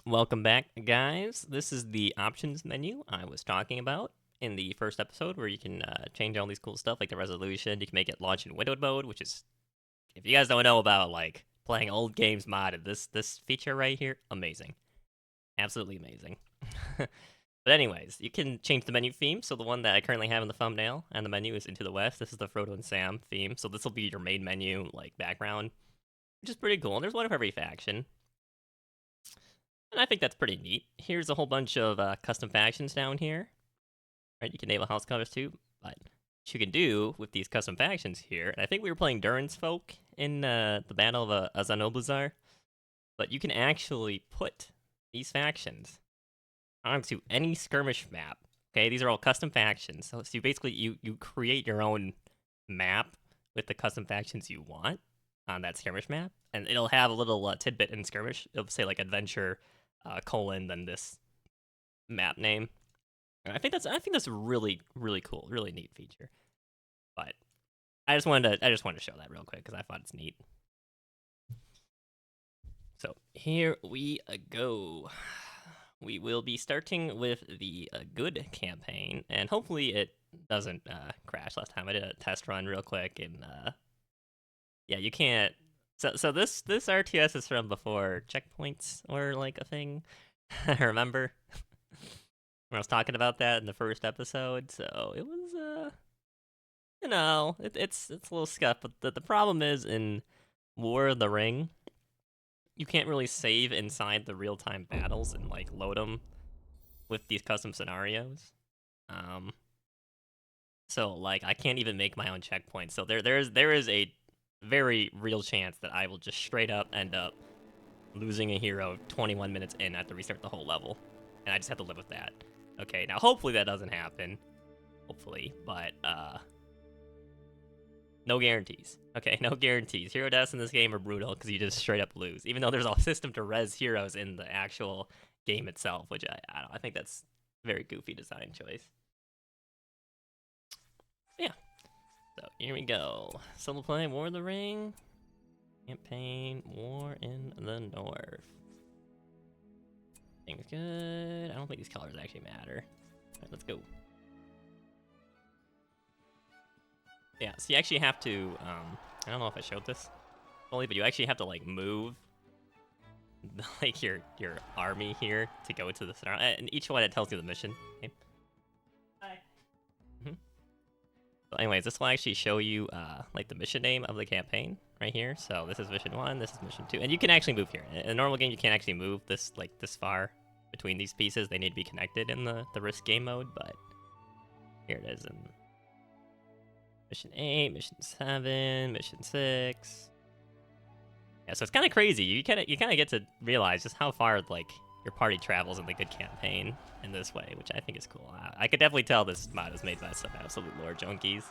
Welcome back, guys. This is the options menu I was talking about in the first episode, where you can change all these cool stuff, like the resolution. You can make it launch in windowed mode, which is, if you guys don't know about like playing old games modded, this feature right here, amazing, absolutely amazing. But anyways, you can change the menu theme. So the one that I currently have in the thumbnail and the menu is Into the West. This is the Frodo and Sam theme. So this will be your main menu, like background, which is pretty cool. And there's one of every faction. And I think that's pretty neat. Here's a whole bunch of custom factions down here. Right, you can enable house colors too. But what you can do with these custom factions here, and I think we were playing Durin's Folk in the Battle of Azanobazar, but you can actually put these factions onto any skirmish map. Okay, these are all custom factions. So you basically you create your own map with the custom factions you want on that skirmish map, and it'll have a little tidbit in skirmish. It'll say like adventure colon then this map name. And I think that's really cool, really neat feature. But I just wanted to show that real quick because I thought it's neat. So here we go. We will be starting with the good campaign, and hopefully it doesn't crash. Last time I did a test run real quick, and yeah, you can't. So this RTS is from before checkpoints were like a thing. I remember when I was talking about that in the first episode. So it was it's a little scuffed. But the problem is in War of the Ring, you can't really save inside the real-time battles and like load them with these custom scenarios. So like I can't even make my own checkpoints. So there is a very real chance that I will just straight up end up losing a hero 21 minutes in. I have to restart the whole level, and I just have to live with that. Okay, now hopefully that doesn't happen. Hopefully, but no guarantees. Okay, no guarantees. Hero deaths in this game are brutal because you just straight up lose, even though there's a system to res heroes in the actual game itself, which I think that's a very goofy design choice. Yeah. So here we go. Solo play War of the Ring. Campaign War in the North. Things good. I don't think these colors actually matter. Alright, let's go. Yeah, so you actually have to, I don't know if I showed this fully, but you actually have to like move like your army here to go into the center. And each one it tells you the mission. Okay. Hi. So anyways, this will actually show you like the mission name of the campaign right here. So this is mission 1, this is mission 2, and you can actually move here. In a normal game, you can't actually move this far between these pieces. They need to be connected in the risk game mode, but here it is in mission 8, mission 7, mission 6. Yeah, so it's kind of crazy. You kind of get to realize just how far like your party travels in the good campaign in this way, which I think is cool. I could definitely tell this mod is made by some absolute lore junkies.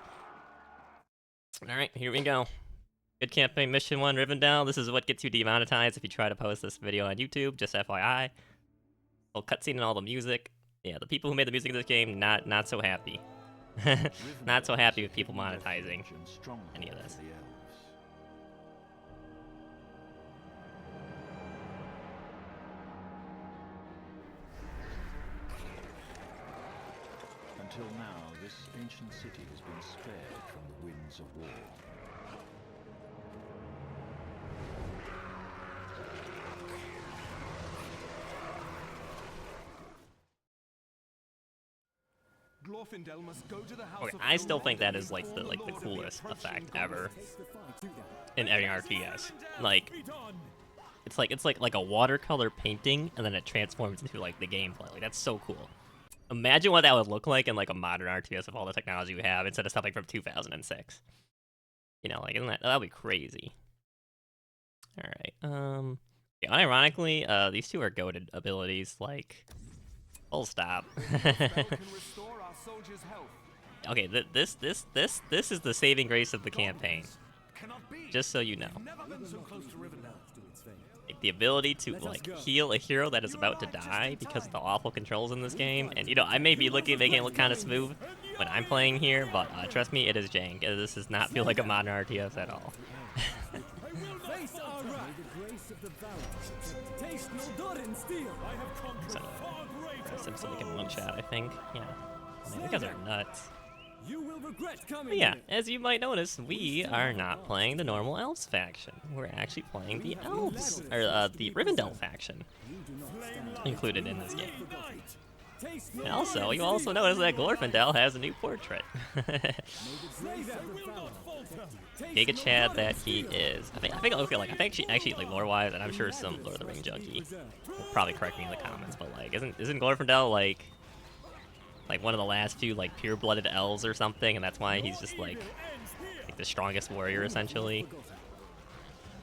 All right, here we go. Good campaign, mission 1, Rivendell. This is what gets you demonetized if you try to post this video on YouTube, just FYI. Little cutscene and all the music. Yeah, the people who made the music in this game, not so happy. Not so happy with people monetizing any of this. Until now, this ancient city has been spared from the winds of war. Glorfindel must go to the house Okay, of I still think that is like the coolest effect ever in any RTS. Like it's like a watercolor painting, and then it transforms into like the gameplay. Like that's so cool. Imagine what that would look like in like a modern RTS with all the technology we have instead of stuff like from 2006. You know, like that'd be crazy. All right. Yeah, unironically, these two are goated abilities. Like, full stop. Okay, this is the saving grace of the campaign. Just so you know. Like, the ability to like heal a hero that is about to die because of the awful controls in this game. And you know, I may be making it look kind of smooth when I'm playing here, but trust me, it is jank. This does not feel like a modern RTS at all. So they can one-shot, I think. Yeah. Man, these guys are nuts. You will regret coming But yeah, here. as you might notice, we are not playing the normal Elves faction. We're actually playing the Elves, or the Rivendell faction, included in this game. And also, you also notice that Glorfindel has a new portrait. Giga Chad that he is. I think okay, like actually like lore-wise, and I'm sure some Lord of the Ring junkie will probably correct me in the comments, but like isn't Glorfindel like one of the last few like pure-blooded elves or something, and that's why he's just like the strongest warrior essentially.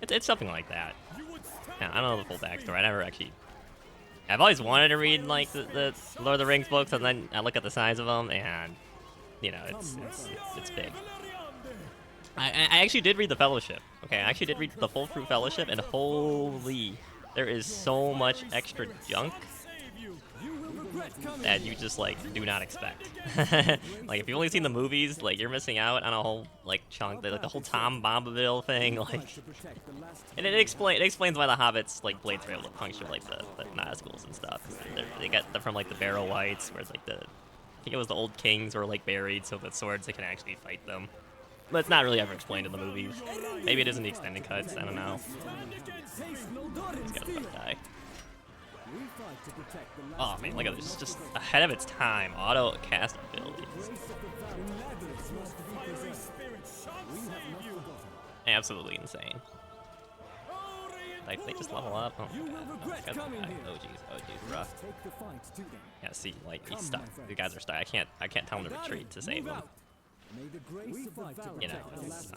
It's something like that. Now, I don't know the full backstory. I've always wanted to read like the Lord of the Rings books, and then I look at the size of them, and you know it's big. I actually did read the Fellowship. Okay, I actually did read the Full Fruit Fellowship, and holy, there is so much extra junk that you just like do not expect. Like if you've only seen the movies, like you're missing out on a whole like chunk, like the whole Tom Bombadil thing. Like, and it explains why the hobbits like blades are able to puncture like the Nazguls and stuff. They're from like the Barrow Wights, where like I think it was the old kings were like buried, so with swords they can actually fight them. But it's not really ever explained in the movies. Maybe it is in the extended cuts. I don't know. He's got a die. Oh man, look at this. Just ahead of its time. Auto cast abilities. Absolutely insane. Like they just level up. Oh my god. Oh jeez, rough. Yeah, see, like he's stuck. The guys are stuck. I can't tell him to retreat to save them. You know, it's,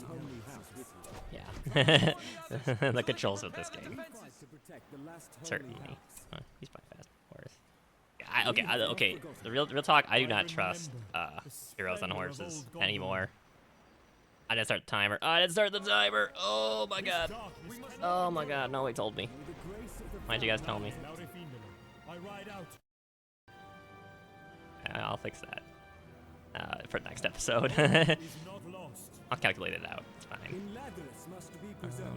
yeah. The controls of this game. Certainly. He's probably fast, of course. Yeah, okay. The real talk, I do not trust heroes on horses anymore. I didn't start the timer. Oh my god. Oh my god. No, he told me. Why'd you guys tell me? I'll fix that. For next episode. I'll calculate it out. It's fine.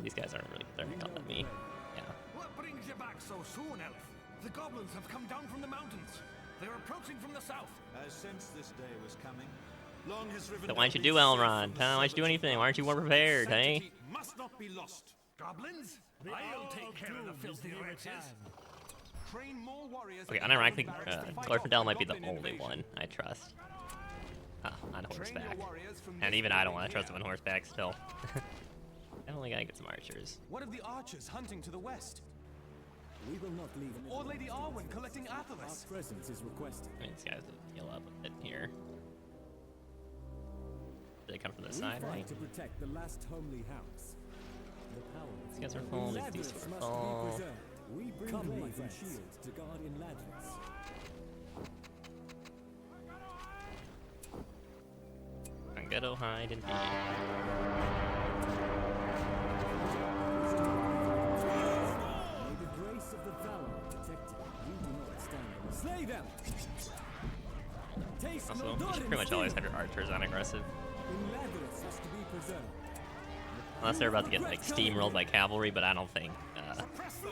These guys aren't really they're coming at me. Yeah. What brings you back so soon, Elf? The goblins have come down from the mountains. They're approaching from the south. I sensed this day was coming. Long has Rivendell So why don't you do Elrond? Why don't you do anything? Why aren't you more prepared, hey? Must not be lost. Goblins? I'll take care of the filthy wretches. Train more warriors. Okay, unironically, Glorfindel might be the only one I trust. On horseback. And even I don't want to trust him on horseback still. I only gotta get some archers. What of the archers hunting to the west? We will not leave. Or Lady Arwen collecting Athelas. Our presence is requested. I mean, these guys would heal up a bit here. Do they come from this side, right? To protect the last homely house. These guys are full, these two are full. We bring blades and shields to guard in Ladris. Ghetto hide and be. May the grace of the valor protect you. You do not stand on the slay them. Taste Also, no you dawn should in pretty much always steel. have your archers on aggressive. In Ladris has to be preserved. Unless they're about to get like steamrolled by cavalry, but I don't think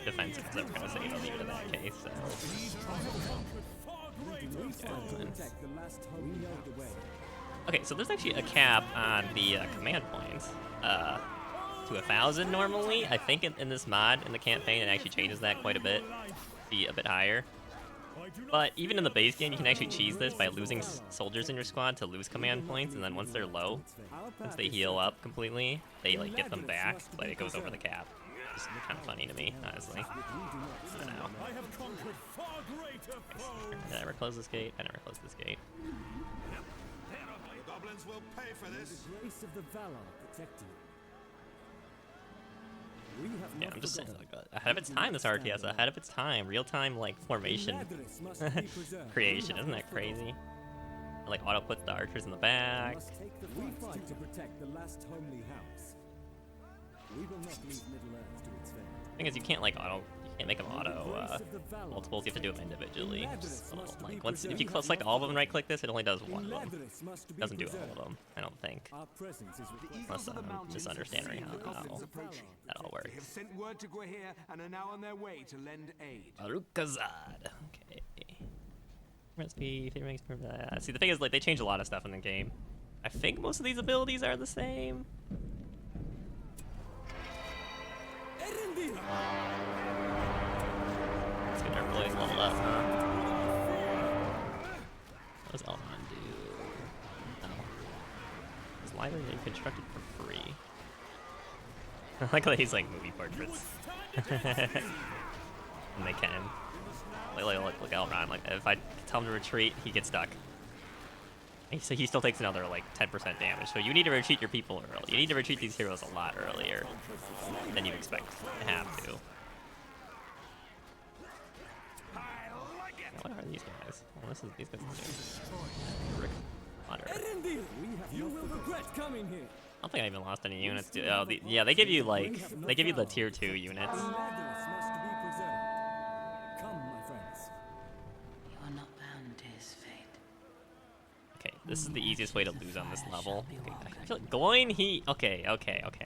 defensive is ever going to save them even in that case. So. Okay, so there's actually a cap on the command points to 1,000 normally. I think in this mod in the campaign it actually changes that quite a bit, be a bit higher. But even in the base game, you can actually cheese this by losing soldiers in your squad to lose command points, and then once they're low, once they heal up completely, they like get them back, but it goes over the cap. It's kind of funny to me, honestly. I don't know. Did I ever close this gate? I never closed this gate. Goblins will pay for this. The grace of the valor protect you. Yeah, I'm just saying, like, ahead of its time, this RTS, ahead of its time, real-time, like, formation creation, isn't that crazy? Like, auto puts the archers in the back. We fight to protect the last homely house. We will not leave Middle Earth to its fate. Thing is, you can't, like, Can't make them auto multiples. You have to do them individually. Which is a little, like once if you select all of them and right-click this, it only does one of them. It doesn't do all of them. I don't think. Unless I'm misunderstanding how that all works. They have sent word to Guahir and are now on their way to lend aid. Arukazad. Okay. Recipe, see, the thing is, like, they change a lot of stuff in the game. I think most of these abilities are the same. It's gonna really level up, huh? What does Elrond do? Oh. This library they constructed for free. I like that he's like movie portraits. And they can. Look Elrond, like if I tell him to retreat, he gets stuck. So he still takes another like 10% damage. So you need to retreat your people early. You need to retreat these heroes a lot earlier than you'd expect to have to. What are these guys? Oh, these guys are You will regret coming here. I don't think I even lost any units. Oh, yeah, they give you like the tier 2 units. Okay, this is the easiest way to lose on this level. Okay, I feel like Gloin, okay.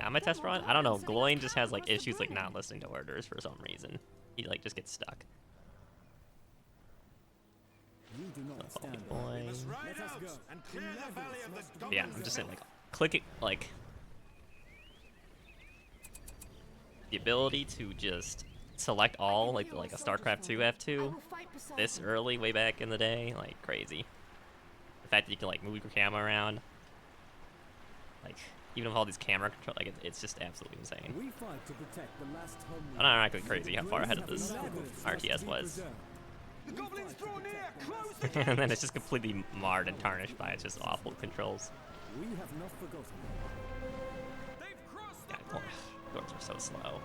I'm a test run. I don't know. Gloin just has like issues like not listening to orders for some reason. He like just gets stuck. Yeah, I'm just saying like click it like the ability to just select all like a StarCraft 2 F2 this early way back in the day, like crazy. The fact that you can like move your camera around, like even with all these camera control, like it's just absolutely insane. I'm not actually crazy how far ahead of this RTS was. And then it's just completely marred and tarnished by its just awful controls. God, Dwarves are so slow.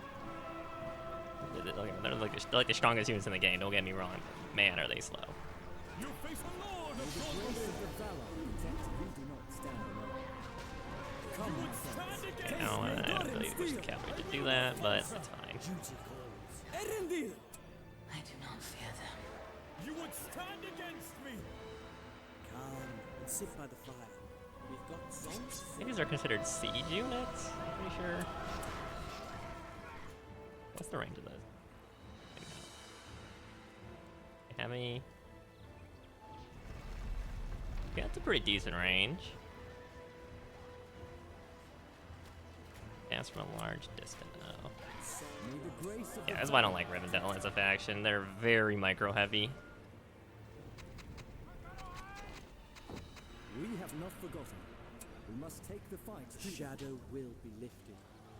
They're like the strongest units in the game, don't get me wrong. Man, are they slow. Okay, no, I don't really wish the cavalry to do that, but it's fine. I do not fear them. You would stand against me. Come and sit by the fire. We've got songs. I think these are considered siege units, I'm pretty sure. What's the range of those? How many? Yeah, that's a pretty decent range. Gas from a large distance. Oh. Yeah, that's why I don't like Rivendell as a faction. They're very micro heavy. We have not forgotten. We must take the fight. Shadow will be lifted.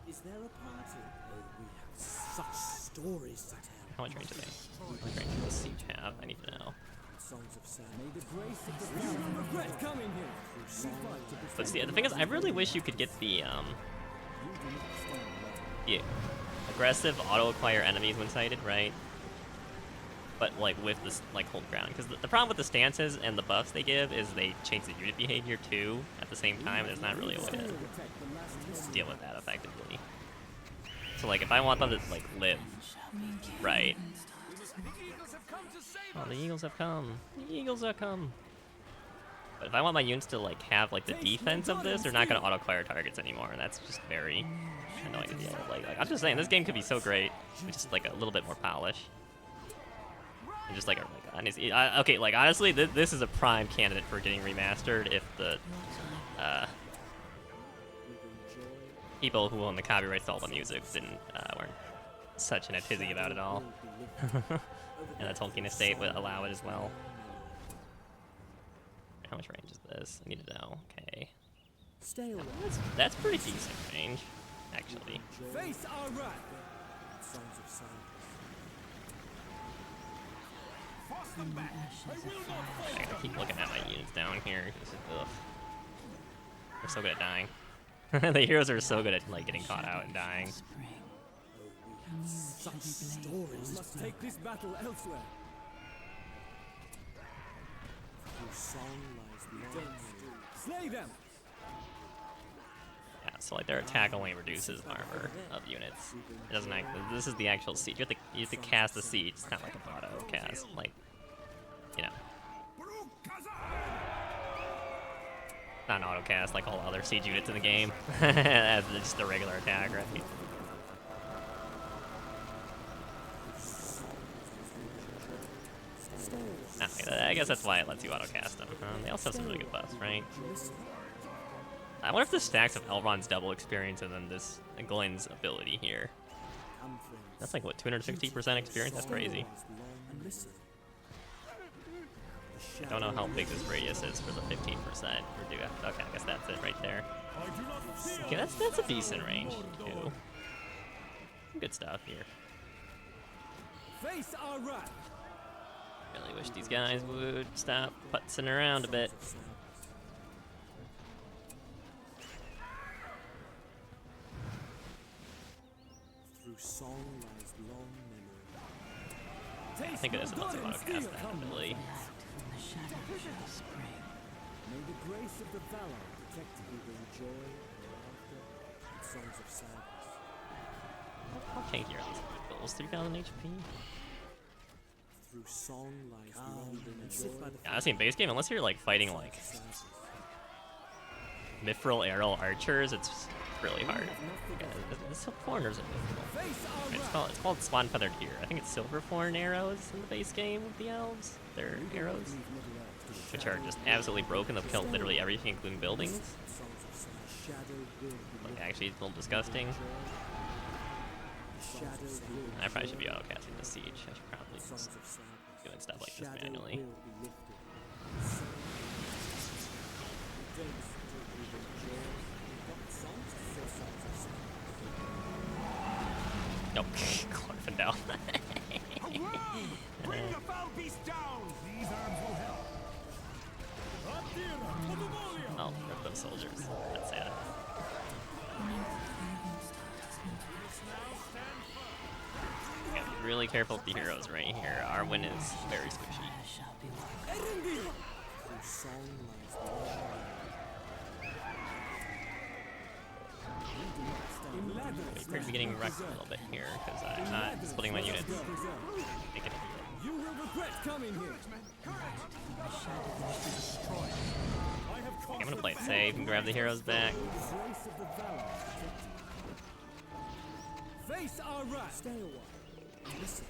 Is there a party? Oh, we have such stories to tell. How much range do they? How much range does the siege have? I need to know. Songs of Sam. May the grace of the you regret coming here. But see, the thing is, I really wish you could get the aggressive auto-acquire enemies when sighted, right? But like with this, like hold ground, because the problem with the stances and the buffs they give is they change the unit behavior too at the same time. There's not really a way to deal with that effectively. So like if I want them to like live, right? Oh, the eagles have come. The eagles have come. But if I want my units to like have like the defense of this, they're not gonna auto-acquire targets anymore, and that's just very annoying to deal with. Like I'm just saying, this game could be so great with just like a little bit more polish. And just like okay, like honestly, this is a prime candidate for getting remastered if the people who own the copyrights to all the music weren't such in a tizzy about it all. And the Tolkien estate would allow it as well. How much range is this? I need to know. Okay. Stay away. That's pretty decent range, actually. Face our wrath. Songs of Sam. Force them back. I will not I gotta keep looking at my units down here. Ugh. They're so good at dying. The heroes are so good at like getting caught out and dying. Such stories. must take this battle elsewhere. Whose song lies beyond. Slay them. Yeah, So like their attack only reduces armor of units. It doesn't act. This is the actual siege. You have to cast the siege. It's not like an auto cast. Like, you know, not an auto cast like all other siege units in the game. That's just a regular attack, right? I guess that's why it lets you auto cast them. They also have some really good buffs, right? I wonder if this stacks of Elrond's double experience and then this Glenn's ability here. That's like, what, 260% experience? That's crazy. I don't know how big this radius is for the 15%. Or do I? Okay, I guess that's it right there. Okay, that's a decent range, too. Good stuff here. Face our wrath. Really wish these guys would stop putzing around a bit. Through song lies long memory. I think it is enough to auto-cast that ability. May the grace of the valor protect you in joy, laughter, and songs of sadness. How tanky are these peoples? 3,000 HP? Through song lies long memory. Yeah, honestly, in base game, unless you're like fighting like mithril arrow archers, it's really hard. Yeah, the foreigners are mithril. It's called swan feathered here. I think it's silverthorn arrows in the base game with the elves. They're arrows, which are just absolutely broken. They'll kill literally everything, including buildings. Like, actually, it's a little disgusting. I probably should be auto-casting the siege. I should probably just doing stuff like this manually. Nope. Glorfindel. Bring the foul beast down! These arms will help. Oh, rip those soldiers. That's sad. Gotta be really careful with the heroes right here. Arwen is very squishy. We appear to be getting wrecked a little bit here because I'm not splitting my units. Make it You will regret coming here. I'm gonna play it safe and grab the heroes back. Face our wrath. Stay a while. Listen.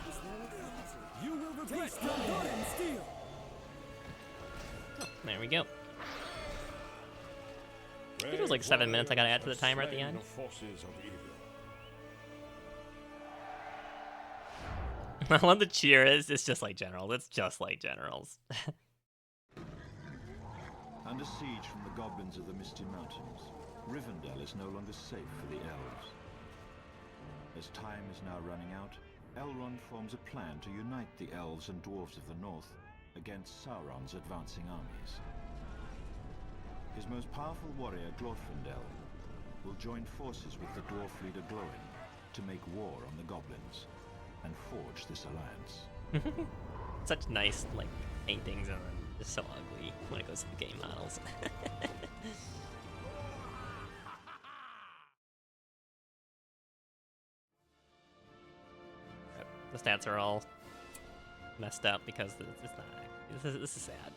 Is there a party? You will regret your and steel. Oh, there we go. I think it was like 7 minutes I gotta add to the timer at the end. I love the cheer. It's just like generals. It's just like generals. Under siege from the goblins of the Misty Mountains, Rivendell is no longer safe for the elves. As time is now running out, Elrond forms a plan to unite the elves and dwarves of the north against Sauron's advancing armies. His most powerful warrior, Glorfindel, will join forces with the dwarf leader Glorfindel to make war on the goblins and forge this alliance. Such nice, like, paintings and just so ugly when it goes to the game models. The stats are all messed up because it's not. This is sad.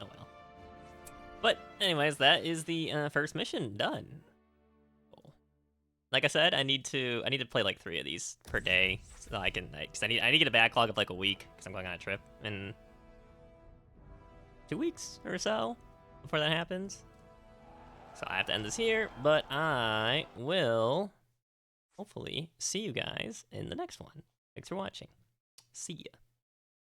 Oh well. But anyways, that is the first mission done. Cool. Like I said, I need to play like 3 of these per day, so I can. Cause I need to get a backlog of like a week because I'm going on a trip in 2 weeks or so before that happens. So I have to end this here, but I will hopefully see you guys in the next one. Thanks for watching. See ya.